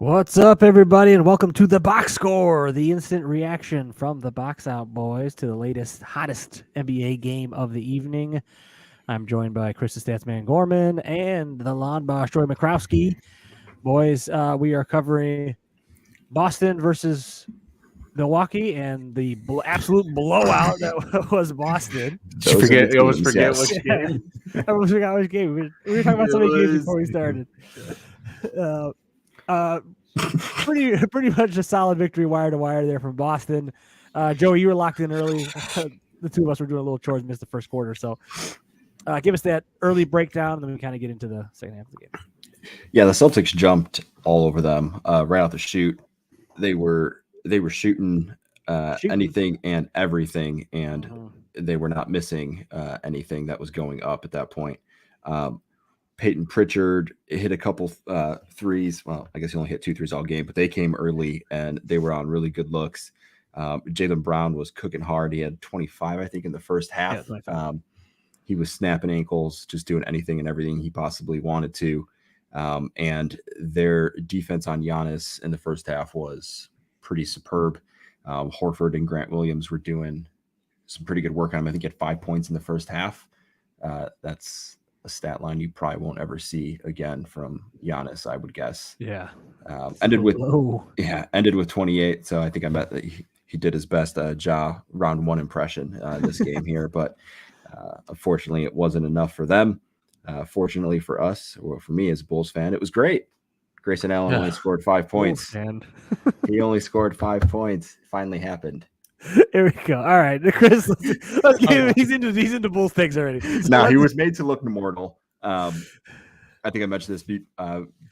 What's up, everybody, and welcome to the Box Score, the instant reaction from the Box Out Boys to the latest, hottest NBA game of the evening. I'm joined by Chris the Statsman Gorman and the Lawn Boss Troy McCrowski. Boys, we are covering Boston versus Milwaukee and the absolute blowout that was Boston. You almost forget which game. I almost forgot which game. We were talking about so many games before we started. Pretty much a solid victory wire to wire there from Boston. Joey, you were locked in early. The two of us were doing a little chores, missed the first quarter. So give us that early breakdown, and then we kind of get into the second half of the game. Yeah, the Celtics jumped all over them right out the chute. They were shooting anything and everything, and they were not missing anything that was going up at that point. Peyton Pritchard hit a couple threes. Well, I guess he only hit 2 threes all game, but they came early and they were on really good looks. Jaylen Brown was cooking hard. He had 25, I think, in the first half. Yeah, he was snapping ankles, just doing anything and everything he possibly wanted to. And their defense on Giannis in the first half was pretty superb. Horford and Grant Williams were doing some pretty good work on him. I think he had 5 points in the first half. That's a stat line you probably won't ever see again from Giannis, I would guess. Yeah. Ended with 28. So I think I bet that he did his best round one impression in this game here, but unfortunately it wasn't enough for them. Fortunately for us, or for me as a Bulls fan, it was great. Grayson Allen only scored 5 points. He only scored 5 points. It finally happened. Here we go. All right, Chris. Let's get him. He's into Bulls things already. So he was made to look immortal. I think I mentioned this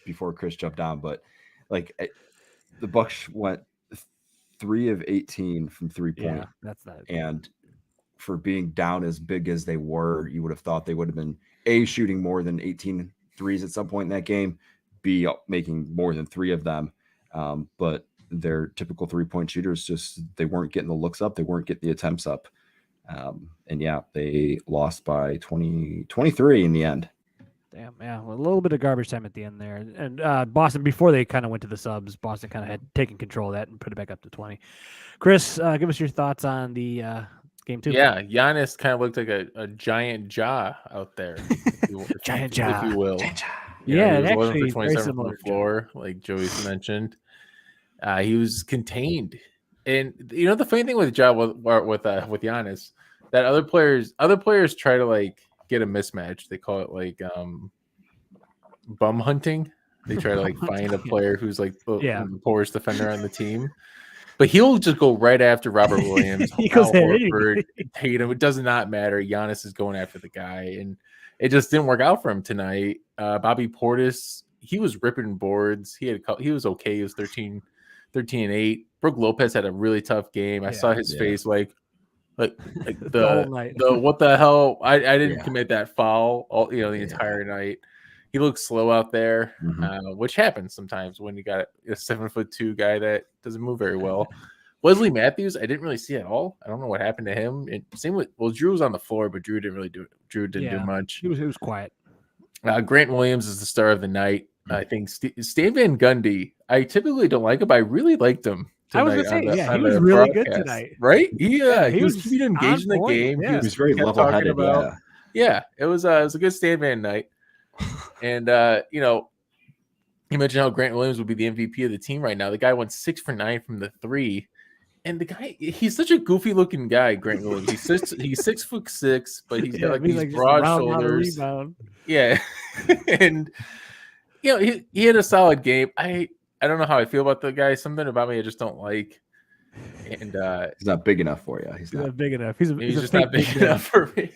before Chris jumped on, but the Bucks went 3 of 18 from 3-point. Yeah, that's not. And for being down as big as they were, you would have thought they would have been shooting more than 18 threes at some point in that game, B making more than 3 of them, but their typical 3-point shooters just they weren't getting the looks up, they weren't getting the attempts up, and yeah, they lost by 23 in the end. Damn, yeah, well, a little bit of garbage time at the end there, and Boston, before they kind of went to the subs, Boston kind of had taken control of that and put it back up to 20. Chris, give us your thoughts on the game 2. Yeah, Giannis kind of looked like a giant jaw out there, giant jaw, if you will. Yeah, he was actually 27 from the floor, like Joey's mentioned. He was contained, and the funny thing with Ja with Giannis, that other players try to get a mismatch. They call it bum hunting. They try to find a player who's the poorest defender on the team, but he'll just go right after Robert Williams, Horford, Tatum. It does not matter. Giannis is going after the guy, and it just didn't work out for him tonight. Bobby Portis, he was ripping boards. He was okay. He was 13 and 8. Brook Lopez had a really tough game. I saw his face the what the hell? I didn't commit that foul the entire night. He looked slow out there, which happens sometimes when you got a 7'2" guy that doesn't move very well. Wesley Matthews, I didn't really see at all. I don't know what happened to him. Same with Drew was on the floor, but Drew didn't do much. He was quiet. Grant Williams is the star of the night. I think Stan Van Gundy, I typically don't like him, but I really liked him tonight. I was going to say, he was really good tonight. Right? He was keeping engaged in the game. Yeah. He was very level-headed. It was a good Stan Van night. And, you mentioned how Grant Williams would be the MVP of the team right now. The guy went 6 for 9 from the 3. And the guy, he's such a goofy-looking guy, Grant Williams. He's 6'6", but he's got these broad shoulders. Yeah. And he had a solid game. I don't know how I feel about the guy. Something about me I just don't like. And he's not big enough for you. He's not big enough. He's just not big enough for me.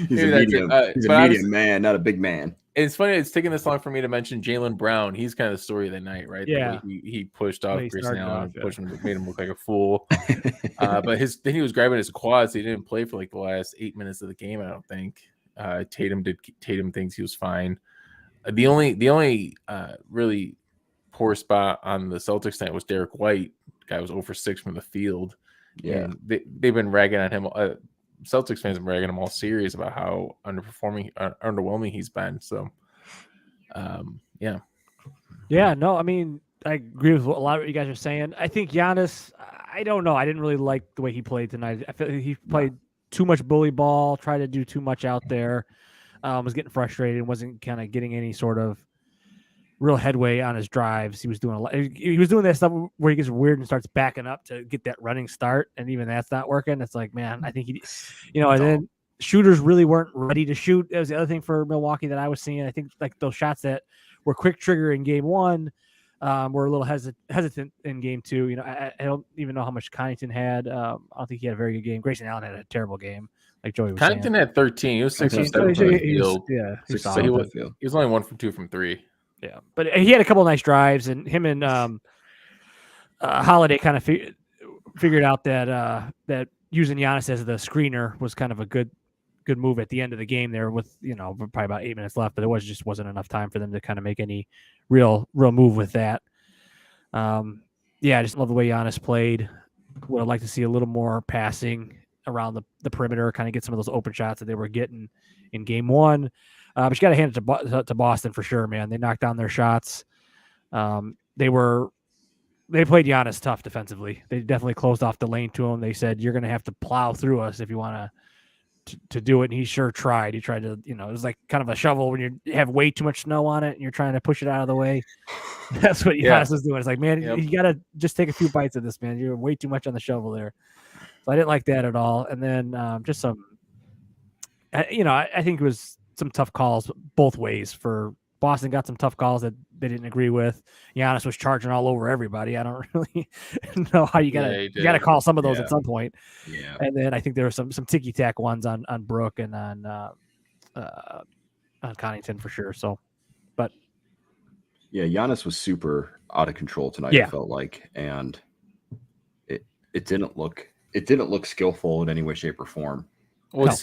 He's a medium. He's a medium man, not a big man. It's funny. It's taking this long for me to mention Jaylen Brown. He's kind of the story of the night, right? Yeah. He pushed off Grayson Allen, made him look like a fool. But then he was grabbing his quads. He didn't play for the last 8 minutes of the game, I don't think. Tatum thinks he was fine. The only really poor spot on the Celtics night was Derek White. The guy was 0 for 6 from the field. Yeah, and they've been ragging on him. Celtics fans have been ragging him all series about how underwhelming he's been. So, yeah. No, I mean, I agree with a lot of what you guys are saying. I think Giannis, I don't know. I didn't really like the way he played tonight. I feel like he played too much bully ball, tried to do too much out there, was getting frustrated, wasn't kind of getting any sort of real headway on his drives. He was doing a lot. He was doing that stuff where he gets weird and starts backing up to get that running start, and even that's not working. It's like, man, I think and then shooters really weren't ready to shoot. That was the other thing for Milwaukee that I was seeing. I think like those shots that were quick trigger in game one were a little hesitant in game two. I don't even know how much Connaughton had. I don't think he had a very good game. Grayson Allen had a terrible game, like Joey was saying. Connaughton had 13. He was 6 or 7 from the field. He was only 1 from 2 from 3. Yeah, but he had a couple of nice drives, and him and Holiday kind of figured out that that using Giannis as the screener was kind of a good move at the end of the game there with probably about 8 minutes left, but it just wasn't enough time for them to kind of make any real move with that. I just love the way Giannis played. Would have liked to see a little more passing around the perimeter, kind of get some of those open shots that they were getting in game one. But you got to hand it to Boston for sure, man. They knocked down their shots. They played Giannis tough defensively. They definitely closed off the lane to him. They said, you're going to have to plow through us if you want to do it. And he sure tried. He tried to, it was like kind of a shovel when you have way too much snow on it and you're trying to push it out of the way. That's what Giannis was doing. It's like, man, you got to just take a few bites of this, man. You're way too much on the shovel there. So I didn't like that at all. And then just some, I think it was some tough calls both ways. For Boston got some tough calls that they didn't agree with. Giannis was charging all over everybody. I don't really know how you gotta call some of those at some point. Yeah. And then I think there were some ticky tack ones on Brook and on Connaughton for sure. So, but yeah, Giannis was super out of control tonight. I felt like, and it didn't look skillful in any way, shape, or form. Well,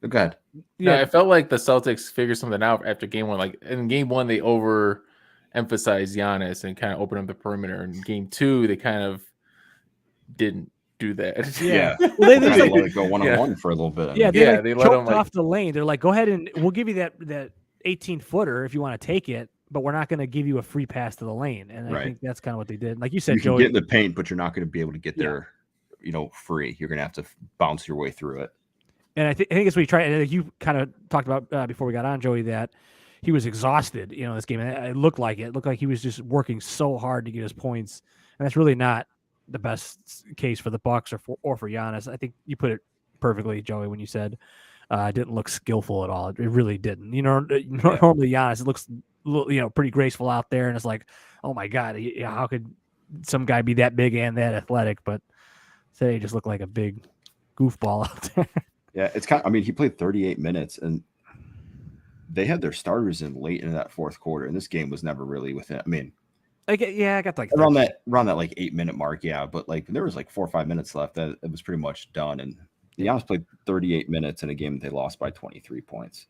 Go ahead. Yeah, I felt like the Celtics figured something out after game one. Like in game one, they overemphasized Giannis and kind of opened up the perimeter. In game two, they kind of didn't do that. Yeah. Well, they let it go one-on-one for a little bit. They let them off the lane. They're like, go ahead and we'll give you that 18-footer if you want to take it, but we're not going to give you a free pass to the lane. And I think that's kind of what they did. Like you said, you can get in the paint, but you're not going to be able to get there, free. You're going to have to bounce your way through it. And I think it's what you try. And you kind of talked about before we got on, Joey, that he was exhausted, this game. And it looked like he was just working so hard to get his points. And that's really not the best case for the Bucks or for Giannis. I think you put it perfectly, Joey, when you said it didn't look skillful at all. It really didn't. Normally Giannis, it looks pretty graceful out there, and it's like, oh my God, how could some guy be that big and that athletic? But today he just looked like a big goofball out there. Yeah, it's kind of, he played 38 minutes, and they had their starters in late into that fourth quarter, and this game was never really within. I got like around that like 8-minute mark, but like there was like 4 or 5 minutes left. That it was pretty much done, and the Giannis played 38 minutes in a game that they lost by 23 points.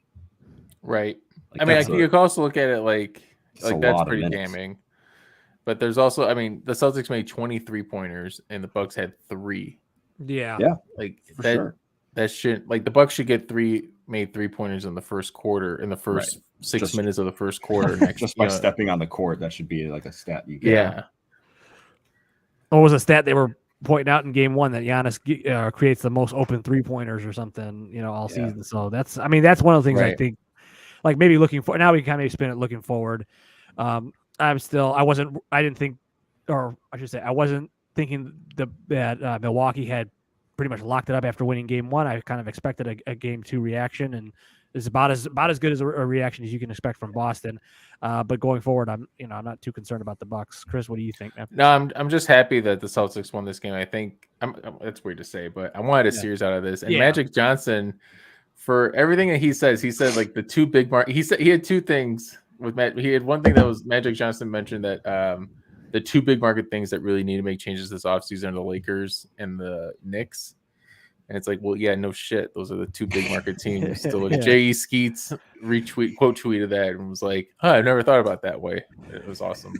Right. Like, you could also look at it like that's pretty damning. But there's also, the Celtics made 23 pointers, and the Bucks had 3. Yeah. Like for sure. That should, like, the Bucks should get 3 pointers in the first quarter, in the first 6 minutes of the first quarter. Just by stepping on the court, that should be like a stat you get. Yeah. What was a stat they were pointing out in game one that Giannis creates the most open 3-pointers or something, all season. So that's one of the things I think, like maybe looking for. Now we can kind of spin it looking forward. I wasn't thinking that Milwaukee had pretty much locked it up after winning game one. I kind of expected a game two reaction, and it's about as good as a reaction as you can expect from Boston. But going forward, I'm not too concerned about the Bucks. Chris, what do you think, man? No, I'm just happy that the Celtics won this game. I think it's weird to say, but I wanted a series out of this. And Magic Johnson, for everything that he said like the two big he said he had two things with Matt. He had one thing that was Magic Johnson mentioned that the two big market things that really need to make changes this offseason are the Lakers and the Knicks. And it's like, well, yeah, no shit. Those are the two big market teams. So J.E. Skeets quote tweeted that and was like, I've never thought about that way. It was awesome.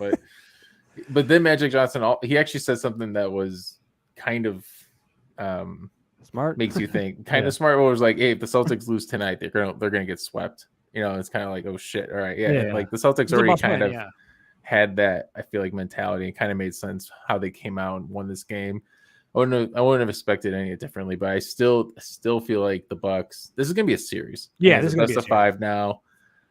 But then Magic Johnson, he actually said something that was kind of smart. Makes you think. Kind of smart. Where it was like, hey, if the Celtics lose tonight, they're gonna get swept. It's kind of like, oh shit. All right, like the Celtics already kind of had that, I feel like, mentality. It kind of made sense how they came out and won this game. I wouldn't have expected any differently, but I still feel like the Bucks. This is gonna be a series. Yeah, this is best of 5 now.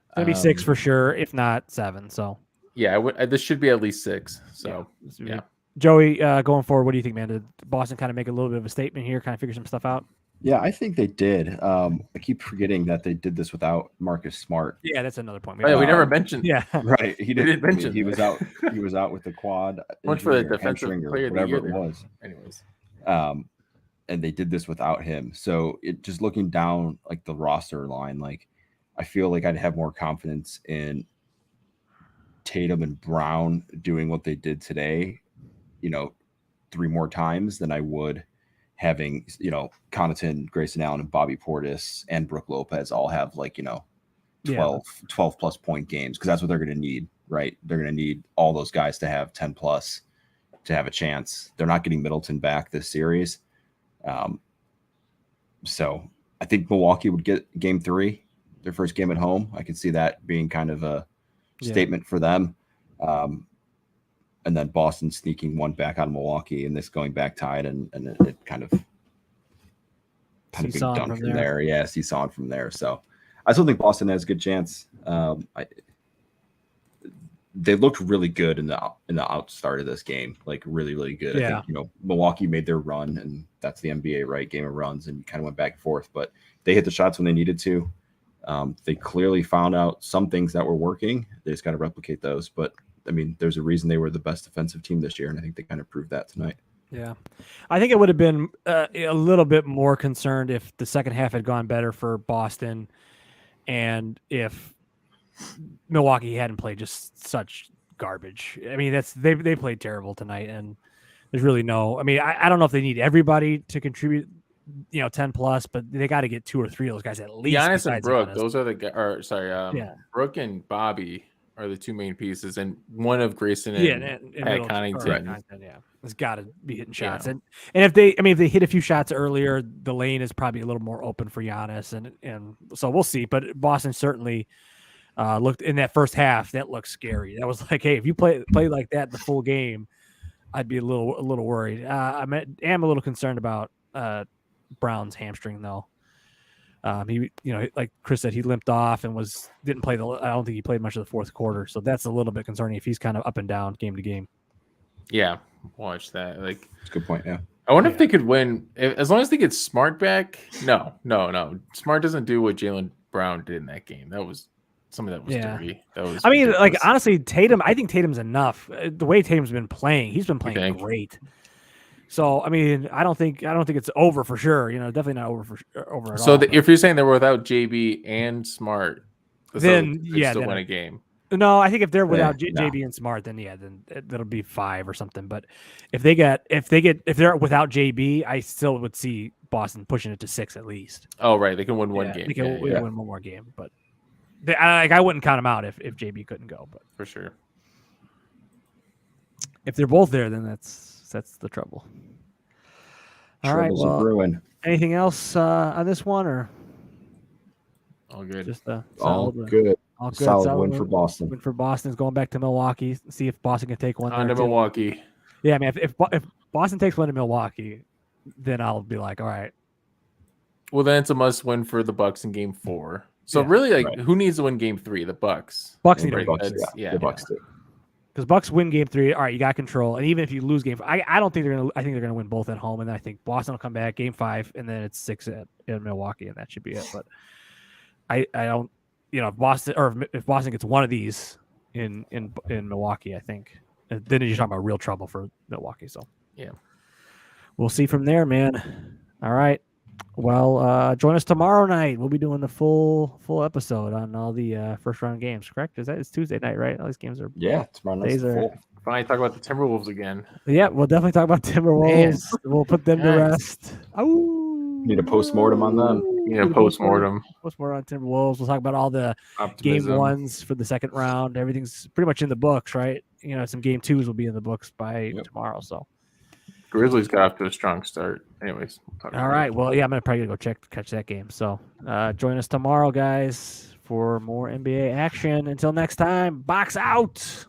It's gonna be 6 for sure, if not 7. So yeah, this should be at least 6. So yeah. Joey, going forward, what do you think, man? Did Boston kind of make a little bit of a statement here, kind of figure some stuff out? Yeah, I think they did. I keep forgetting that they did this without Marcus Smart. Yeah, that's another point. We never mentioned. Yeah, right. He didn't mention. He that. was out. He was out with the quad. Much for the defensive player or whatever it was. Anyways, and they did this without him. So it just looking down like the roster line, like I feel like I'd have more confidence in Tatum and Brown doing what they did today, 3 more times than I would having, Connaughton, Grayson Allen, and Bobby Portis and Brook Lopez all have 12 plus point games, because that's what they're going to need, right? They're going to need all those guys to have 10 plus to have a chance. They're not getting Middleton back this series. So I think Milwaukee would get game 3, their first game at home. I could see that being kind of a statement for them. And then Boston sneaking one back out of Milwaukee and this going back tied and it kind of being done from there. Yeah, seesawing from there. So I still think Boston has a good chance. They looked really good in the outstart of this game, like really, really good. Yeah. I think, Milwaukee made their run, and that's the NBA, right? Game of runs, and you kind of went back and forth, but they hit the shots when they needed to. They clearly found out some things that were working. They just got to replicate those. But I mean, there's a reason they were the best defensive team this year, and I think they kind of proved that tonight. Yeah, I think it would have been a little bit more concerned if the second half had gone better for Boston, and if Milwaukee hadn't played just such garbage. I mean, they played terrible tonight, and there's really no. I mean, I don't know if they need everybody to contribute, 10 plus, but they got to get 2 or 3 of those guys at least. Giannis and Brook, those are Brook and Bobby are the 2 main pieces, and one of Grayson and Pat Connaughton. Yeah, it's got to be hitting shots, and if they hit a few shots earlier, the lane is probably a little more open for Giannis, and so we'll see. But Boston certainly looked in that first half. That looked scary. That was like, hey, if you play like that the full game, I'd be a little worried. am a little concerned about Brown's hamstring though. He, like Chris said, he limped off and didn't play I don't think he played much of the fourth quarter. So that's a little bit concerning if he's kind of up and down game to game. Yeah, watch that. Like, it's a good point. Yeah, I wonder if they could win as long as they get Smart back. No. Smart doesn't do what Jaylen Brown did in that game. That was something that was dirty. That was. I mean, ridiculous. Like honestly, Tatum. I think Tatum's enough. The way Tatum's been playing, he's been playing great. So I mean, I don't think it's over for sure. Definitely not over at all. So if you're saying they were without JB and Smart, then still win a game. No, I think if they're without JB and Smart, then that'll be 5 or something. But if they're without JB, I still would see Boston pushing it to 6 at least. Oh right, they can win one game. They can win one more game, but I wouldn't count them out if JB couldn't go. But for sure, if they're both there, then that's the trouble. All right. Well, brewing. Anything else on this one, or all good? Just all good. Solid win for Boston. Win for Boston's going back to Milwaukee. See if Boston can take one. On to Milwaukee. Yeah, I mean, if Boston takes one to Milwaukee, then I'll be like, all right. Well, then it's a must win for the Bucks in Game 4. So really, who needs to win Game 3? The Bucks. Bucks need to win. The Bucks do. Because Bucks win Game 3, all right, you got control, and even if you lose Game 5, I don't think they're gonna. I think they're gonna win both at home, and then I think Boston will come back Game 5, and then it's 6 in Milwaukee, and that should be it. But I don't, if Boston gets one of these in Milwaukee, I think then you're talking about real trouble for Milwaukee. So yeah, we'll see from there, man. All right. Well, join us tomorrow night. We'll be doing the full episode on all the first round games. Correct? It's Tuesday night, right? All these games are tomorrow night. Full. Finally, talk about the Timberwolves again. Yeah, we'll definitely talk about Timberwolves. We'll put them to rest. Oh, need a postmortem on them. Postmortem on Timberwolves. We'll talk about all the Game 1s for the second round. Everything's pretty much in the books, right? Some Game 2s will be in the books by tomorrow. So. Grizzlies got off to a strong start. Anyways. All right. Well, yeah, I'm going to probably go catch that game. So join us tomorrow, guys, for more NBA action. Until next time, box out.